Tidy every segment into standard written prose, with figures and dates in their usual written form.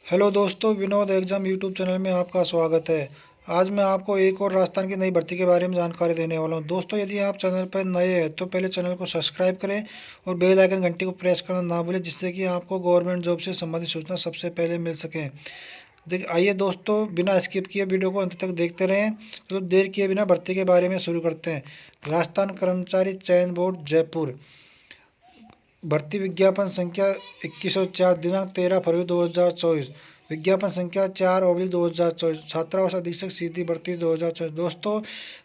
Hello दोस्तों, Vinod exam YouTube channel में आपका स्वागत है। आज मैं आपको एक और राजस्थान की नई भर्ती के बारे में जानकारी देने वाला हूं। दोस्तों, यदि आप चैनल पर नए हैं तो पहले चैनल को सब्सक्राइब करें और बेल आइकन घंटी को प्रेस करना ना भूलें, जिससे कि आपको गवर्नमेंट जॉब से संबंधित सूचना सबसे पहले मिल सके। देखिए, आइए दोस्तों, बिना स्किप किए वीडियो को अंत तक देखते रहें। तो देर किए बिना भर्ती के बारे में शुरू करते हैं। राजस्थान कर्मचारी चयन बोर्ड जयपुर, भर्ती विज्ञापन संख्या 2104, दिनांक 13 फरवरी 2024, विज्ञापन संख्या 4/2024, छात्रावास अधीक्षक सीधी भर्ती 2024। दोस्तों,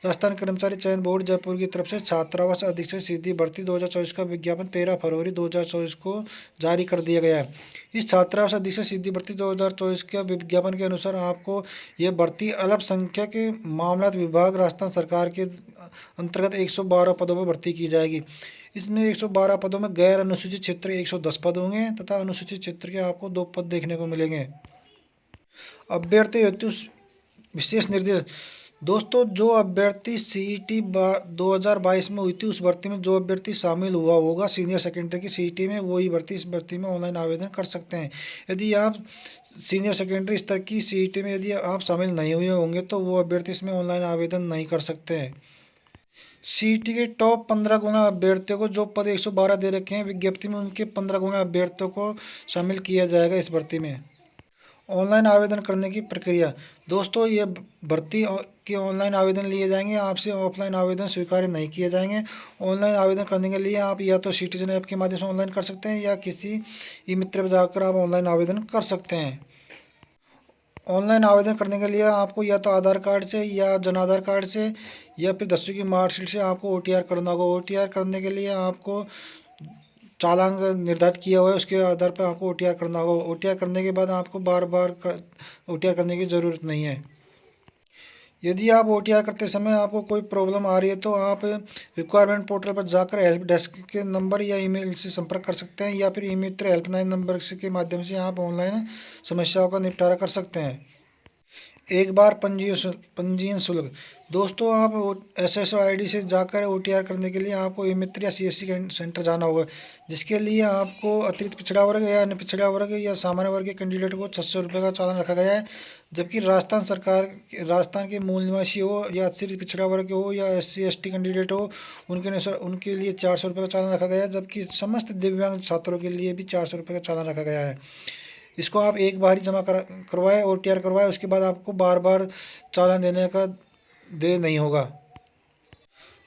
राजस्थान कर्मचारी चयन बोर्ड जयपुर की तरफ से छात्रावास अधीक्षक सीधी भर्ती 2024 का विज्ञापन 13 फरवरी 2024 को जारी कर दिया गया है। इस छात्रावास अधीक्षक सीधी भर्ती 2024 के विज्ञापन के अनुसार आपको यह भर्ती अल्पसंख्यक मामलात विभाग राजस्थान सरकार के अंतर्गत 112 पदों पर भर्ती की जाएगी। इसमें 112 पदों में गैर अनुसूचित क्षेत्र 110 पद होंगे तथा अनुसूचित क्षेत्र के आपको 2 पद देखने को मिलेंगे। अभ्यर्थी हेतु विशेष निर्देश। दोस्तों, जो अभ्यर्थी सीईटी 2022 में हुई थी, उस भर्ती में जो अभ्यर्थी शामिल हुआ होगा सीनियर सेकेंडरी की सीईटी में, वही भर्ती इस भर्ती में ऑनलाइन आवेदन कर सकते हैं। यदि आप सीनियर सेकेंडरी स्तर की सीईटी में यदि आप शामिल नहीं हुए होंगे तो वो अभ्यर्थी इसमें ऑनलाइन आवेदन नहीं कर सकते हैं। सीईटी के टॉप 15 गुना अभ्यर्थियों को जो पद 112 दे रखे हैं विज्ञप्ति में, उनके 15 गुना अभ्यर्थियों को शामिल किया जाएगा इस भर्ती में। ऑनलाइन आवेदन करने की प्रक्रिया। दोस्तों, ये भर्ती के ऑनलाइन आवेदन लिए जाएंगे, आपसे ऑफलाइन आवेदन स्वीकार नहीं किए जाएंगे। ऑनलाइन आवेदन करने के लिए आप या तो सिटीजन ऐप के माध्यम से ऑनलाइन कर सकते हैं या किसी ई मित्र पर जाकर आप ऑनलाइन आवेदन कर सकते हैं। ऑनलाइन आवेदन करने के लिए आपको या तो आधार कार्ड से या जन आधार कार्ड से या फिर 10वीं की मार्कशीट से आपको ओटीआर करना होगा। ओटीआर करने के लिए आपको चालान निर्धारित किया हुआ है, उसके आधार पर आपको ओटीआर करना होगा। ओटीआर करने के बाद आपको बार बार ओटीआर करने की ज़रूरत नहीं है। यदि आप ओटीआर करते समय आपको कोई प्रॉब्लम आ रही है तो आप रिक्वायरमेंट पोर्टल पर जाकर हेल्प डेस्क के नंबर या ईमेल से संपर्क कर सकते हैं या फिर ई मित्र हेल्पलाइन नंबर के माध्यम से आप ऑनलाइन समस्याओं का निपटारा कर सकते हैं। एक बार पंजीयन शुल्क। दोस्तों, आप SSO ID से जाकर ओटीआर करने के लिए आपको ई मित्र या CSC सेंटर जाना होगा, जिसके लिए आपको अतिरिक्त पिछड़ा वर्ग या अन्य पिछड़ा वर्ग या सामान्य वर्ग के कैंडिडेट को 600 रुपये का चालान रखा गया है। जबकि राजस्थान के मूल निवासी हो या अतिरिक्त पिछड़ा वर्ग हो या SC ST कैंडिडेट हो, उनके अनुसार उनके लिए 400 रुपये का चालान रखा गया है। जबकि समस्त दिव्यांग छात्रों के लिए भी 400 रुपये का चालान रखा गया है। इसको आप एक बार ही जमा करवाए, ओटीआर करवाए, उसके बाद आपको बार बार चालान देने का दे नहीं होगा।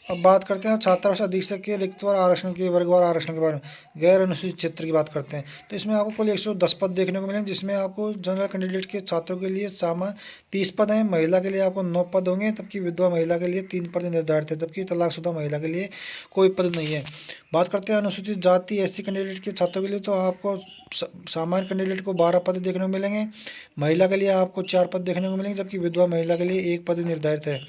अब बात करते हैं छात्रावास अधीक्षक के रिक्तवार आरक्षण के वर्गवार आरक्षण के बारे में। गैर अनुसूचित क्षेत्र की बात करते हैं तो इसमें आपको कुल 110 पद देखने को मिलेंगे, जिसमें आपको जनरल कैंडिडेट के छात्रों के लिए सामान्य 30 पद हैं। महिला के लिए आपको 9 पद होंगे, जबकि विधवा महिला के लिए 3 पद निर्धारित है, जबकि तलाकशुदा महिला के लिए कोई पद नहीं है। बात करते हैं अनुसूचित जाति SC कैंडिडेट के छात्रों के लिए तो आपको सामान्य कैंडिडेट को 12 पद देखने को मिलेंगे। महिला के लिए आपको 4 पद देखने को मिलेंगे, जबकि विधवा महिला के लिए 1 पद निर्धारित है।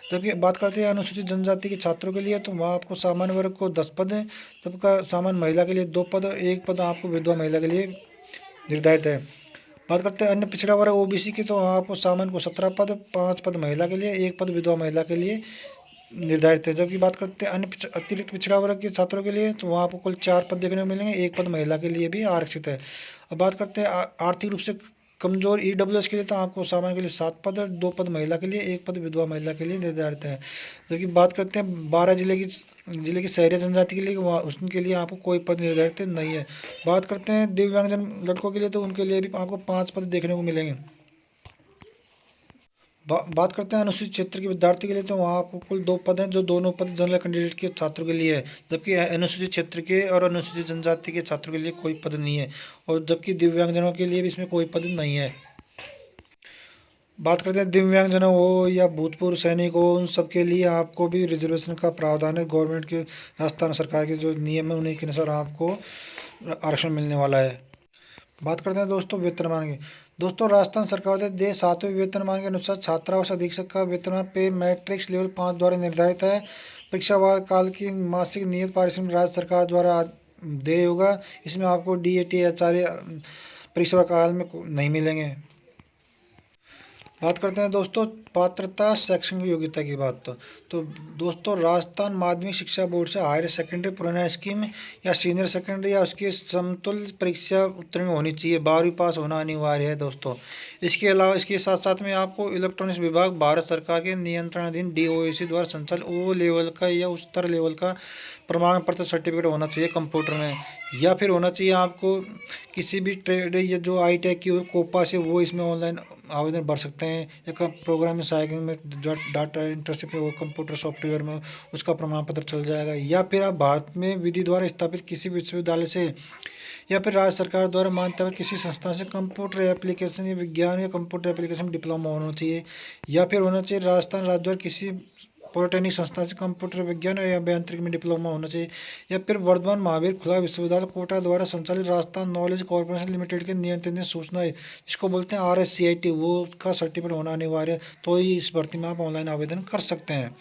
जबकि बात करते हैं अनुसूचित जनजाति के छात्रों के लिए तो वहाँ आपको सामान्य वर्ग को 10 पद हैं, जबकि सामान्य महिला के लिए 2 पद और 1 पद आपको विधवा महिला के लिए निर्धारित है। बात करते हैं अन्य पिछड़ा वर्ग OBC की तो वहाँ आपको सामान्य को 17 पद, 5 पद महिला के लिए, 1 पद विधवा महिला के लिए निर्धारित है। जबकि बात करते हैं अन्य अतिरिक्त पिछड़ा वर्ग के छात्रों के लिए तो वहाँ आपको कुल 4 पद देखने को मिलेंगे, 1 पद महिला के लिए भी आरक्षित है। अब बात करते हैं आर्थिक रूप से कमजोर EWS के लिए तो आपको सामान्य के लिए 7 पद और 2 पद महिला के लिए, 1 पद विधवा महिला के लिए निर्धारित है। जबकि बात करते हैं 12 जिले की शहरी जनजाति के लिए, वहाँ उनके लिए आपको कोई पद निर्धारित नहीं है। बात करते हैं दिव्यांगजन लड़कों के लिए तो उनके लिए भी आपको 5 पद देखने को मिलेंगे। बात करते हैं अनुसूचित क्षेत्र के विद्यार्थी के लिए तो वहाँ आपको कुल 2 पद हैं, जो दोनों पद जनरल कैंडिडेट के छात्रों के लिए है। जबकि अनुसूचित क्षेत्र के और अनुसूचित जनजाति के छात्रों के लिए कोई पद नहीं है, और जबकि दिव्यांगजनों के लिए भी इसमें कोई पद नहीं है। बात करते हैं दिव्यांगजनों हो या भूतपूर्व सैनिक हो, उन सब के लिए आपको भी रिजर्वेशन का प्रावधान है। गवर्नमेंट के राजस्थान सरकार के जो नियम है उन्हीं के अनुसार आपको आरक्षण मिलने वाला है। बात करते हैं दोस्तों वेतनमान की। दोस्तों, राजस्थान सरकार द्वारा 7वें वेतनमान के अनुसार छात्रावास अधीक्षक का वेतनमान पे मैट्रिक्स लेवल 5 द्वारा निर्धारित है। परीक्षा काल की मासिक नियत पारिश्रमिक राज्य सरकार द्वारा देय होगा। इसमें आपको DAT आचार्य परीक्षा काल में नहीं मिलेंगे। बात करते हैं दोस्तों पात्रता शैक्षणिक योग्यता की बात। तो दोस्तों राजस्थान माध्यमिक शिक्षा बोर्ड से हायर सेकेंडरी पुराना स्कीम या सीनियर सेकेंडरी या उसकी समतुल्य परीक्षा उत्तीर्ण होनी चाहिए, 12वीं पास होना अनिवार्य है दोस्तों। इसके अलावा इसके साथ साथ में आपको इलेक्ट्रॉनिक्स विभाग भारत सरकार के नियंत्रणाधीन DOAC द्वारा संचालित ओ लेवल का या उच्चतर लेवल का प्रमाण पत्र सर्टिफिकेट होना चाहिए कंप्यूटर में, या फिर होना चाहिए आपको किसी भी ट्रेड या जो ITech की कोपा से वो इसमें ऑनलाइन आवेदन भर सकते हैं, या प्रोग्रामिंग सहायक में डाटा इंटरशिप वो कंप्यूटर सॉफ्टवेयर में उसका प्रमाण पत्र चल जाएगा, या फिर आप भारत में विधि द्वारा स्थापित किसी विश्वविद्यालय से या फिर राज्य सरकार द्वारा मान्यता किसी संस्था से कंप्यूटर एप्लीकेशन या विज्ञान या कंप्यूटर एप्लीकेशन डिप्लोमा होना चाहिए, या फिर होना चाहिए राजस्थान राज्य द्वारा किसी पॉलिटेक्निक संस्था से कंप्यूटर विज्ञान या अभियांत्रिकी में डिप्लोमा होना चाहिए, या फिर वर्धमान महावीर खुला विश्वविद्यालय कोटा द्वारा संचालित राजस्थान नॉलेज कॉर्पोरेशन लिमिटेड के नियंत्रण सूचना है जिसको बोलते हैं RSCIT वो का सर्टिफिकेट होना अनिवार्य है, तो ही इस भर्ती में आप ऑनलाइन आवेदन कर सकते हैं।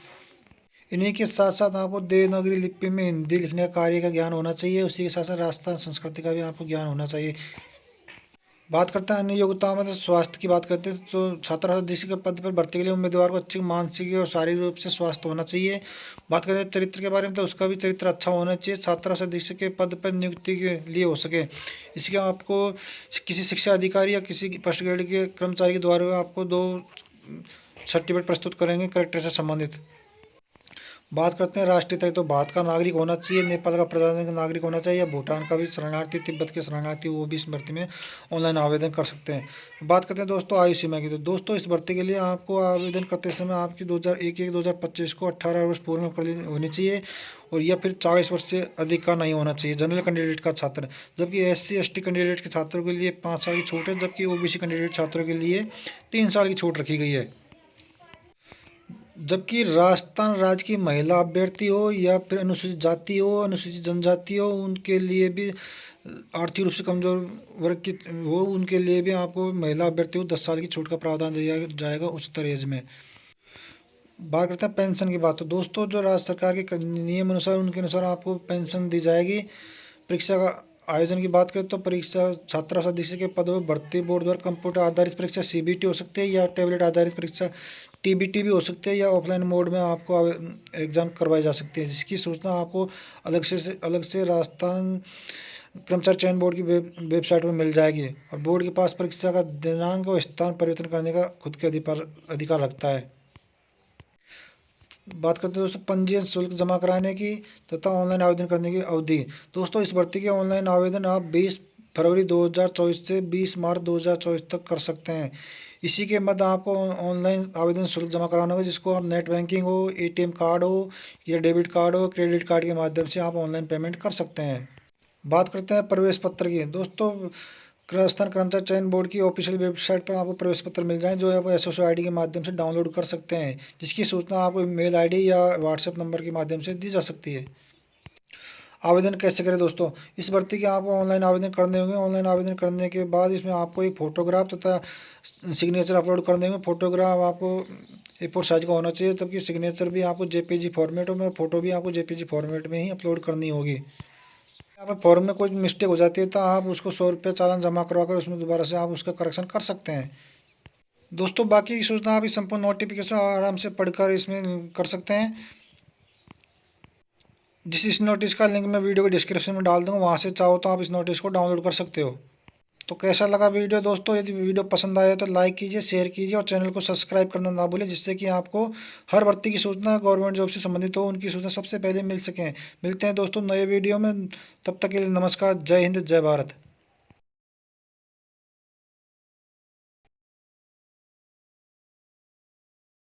इन्हीं के साथ साथ आपको देवनागरी लिपि में हिंदी लिखने का कार्य का ज्ञान होना चाहिए, उसी के साथ साथ राजस्थान संस्कृति का भी आपको ज्ञान होना चाहिए। बात करते हैं अन्य योग्यताओं में, तो स्वास्थ्य की बात करते हैं तो छात्र अध्यक्ष के पद पर भर्ती के लिए उम्मीदवार को अच्छी मानसिक और शारीरिक रूप से स्वास्थ्य होना चाहिए। बात करें चरित्र के बारे में तो उसका भी चरित्र अच्छा होना चाहिए, छात्र अध्यक्ष के पद पर नियुक्ति के लिए हो सके। इसके आपको किसी शिक्षा अधिकारी या किसी फर्स्ट ग्रेड के कर्मचारी के द्वारा आपको 2 सर्टिफिकेट प्रस्तुत करेंगे करेक्टर से संबंधित। बात करते हैं राष्ट्रीयता, तो भारत का नागरिक होना चाहिए, नेपाल का प्रजातंत्र नागरिक होना चाहिए, भूटान का भी शरणार्थी, तिब्बत के शरणार्थी वो भी इस भर्ती में ऑनलाइन आवेदन कर सकते हैं। बात करते हैं दोस्तों आयु सीमा की, तो दोस्तों इस भर्ती के लिए आपको आवेदन करते समय आपकी 2021-2025 को 18 वर्ष पूर्ण होनी चाहिए, और या फिर 40 वर्ष से अधिक का नहीं होना चाहिए जनरल कैंडिडेट का छात्र, जबकि SC/ST कैंडिडेट के छात्रों के लिए 5 साल की छूट है, जबकि OBC कैंडिडेट छात्रों के लिए 3 साल की छूट रखी गई है। जबकि राजस्थान राज्य की महिला अभ्यर्थी हो या फिर अनुसूचित जाति हो, अनुसूचित जनजाति हो, उनके लिए भी आर्थिक रूप से कमजोर वर्ग की हो, उनके लिए भी आपको महिला अभ्यर्थी हो 10 साल की छूट का प्रावधान दिया जाएगा उच्चतर एज में। बात करते हैं पेंशन की बात, तो दोस्तों जो राज्य सरकार के नियम अनुसार उनके अनुसार आपको पेंशन दी जाएगी। परीक्षा का आयोजन की बात करें तो परीक्षा छात्र सदस्य के पदों पर भर्ती बोर्ड द्वारा कंप्यूटर आधारित परीक्षा CBT हो सकती है, या टैबलेट आधारित परीक्षा TBT भी हो सकती है, या ऑफलाइन मोड में आपको एग्जाम करवाई जा सकती है, जिसकी सूचना आपको अलग से राजस्थान कर्मचारी चयन बोर्ड की वेबसाइट पर मिल जाएगी, और बोर्ड के पास परीक्षा का दिनांक और स्थान परिवर्तन करने का खुद के अधिकार रखता है। बात करते हैं दोस्तों पंजीयन शुल्क जमा कराने की तथा ऑनलाइन आवेदन करने की अवधि। दोस्तों इस भर्ती के ऑनलाइन आवेदन आप 20 फरवरी 2024 से 20 मार्च 2024 तक कर सकते हैं। इसी के मध्य आपको ऑनलाइन आवेदन शुल्क जमा कराना होगा, जिसको आप नेट बैंकिंग हो, ATM कार्ड हो या डेबिट कार्ड हो, क्रेडिट कार्ड के माध्यम से आप ऑनलाइन पेमेंट कर सकते हैं। बात करते हैं प्रवेश पत्र की, दोस्तों राजस्थान कर्मचारी चयन बोर्ड की ऑफिशियल वेबसाइट पर आपको प्रवेश पत्र मिल जाए, जो आप SSO ID के माध्यम से डाउनलोड कर सकते हैं, जिसकी सूचना आपको मेल ID या WhatsApp नंबर के माध्यम से दी जा सकती है। आवेदन कैसे करें दोस्तों, इस भर्ती के आपको ऑनलाइन आवेदन करने होंगे। ऑनलाइन आवेदन करने के बाद इसमें आपको एक फ़ोटोग्राफ तथा सिग्नेचर अपलोड करने होंगे। फोटोग्राफ आपको A4 साइज का होना चाहिए, तबकि सिग्नेचर भी आपको JPG फॉर्मेट में, फ़ोटो भी आपको JPG फॉर्मेट में ही अपलोड करनी होगी। यहाँ पर फॉर्म में कोई मिस्टेक हो जाती है तो आप उसको 100 रुपये चालान जमा करवा कर उसमें दोबारा से आप उसका करेक्शन कर सकते हैं। दोस्तों बाकी की सूचना आप इस संपूर्ण नोटिफिकेशन आराम से पढ़कर इसमें कर सकते हैं। इस नोटिस का लिंक मैं वीडियो को डिस्क्रिप्शन में डाल दूँगा, वहाँ से चाहो तो आप इस नोटिस को डाउनलोड कर सकते हो। तो कैसा लगा वीडियो दोस्तों, यदि वीडियो पसंद आया तो लाइक कीजिए, शेयर कीजिए और चैनल को सब्सक्राइब करना ना भूलें, जिससे कि आपको हर भर्ती की सूचना गवर्नमेंट जॉब से संबंधित हो उनकी सूचना सबसे पहले मिल सकें। मिलते हैं दोस्तों नए वीडियो में, तब तक के लिए नमस्कार, जय हिंद, जय भारत।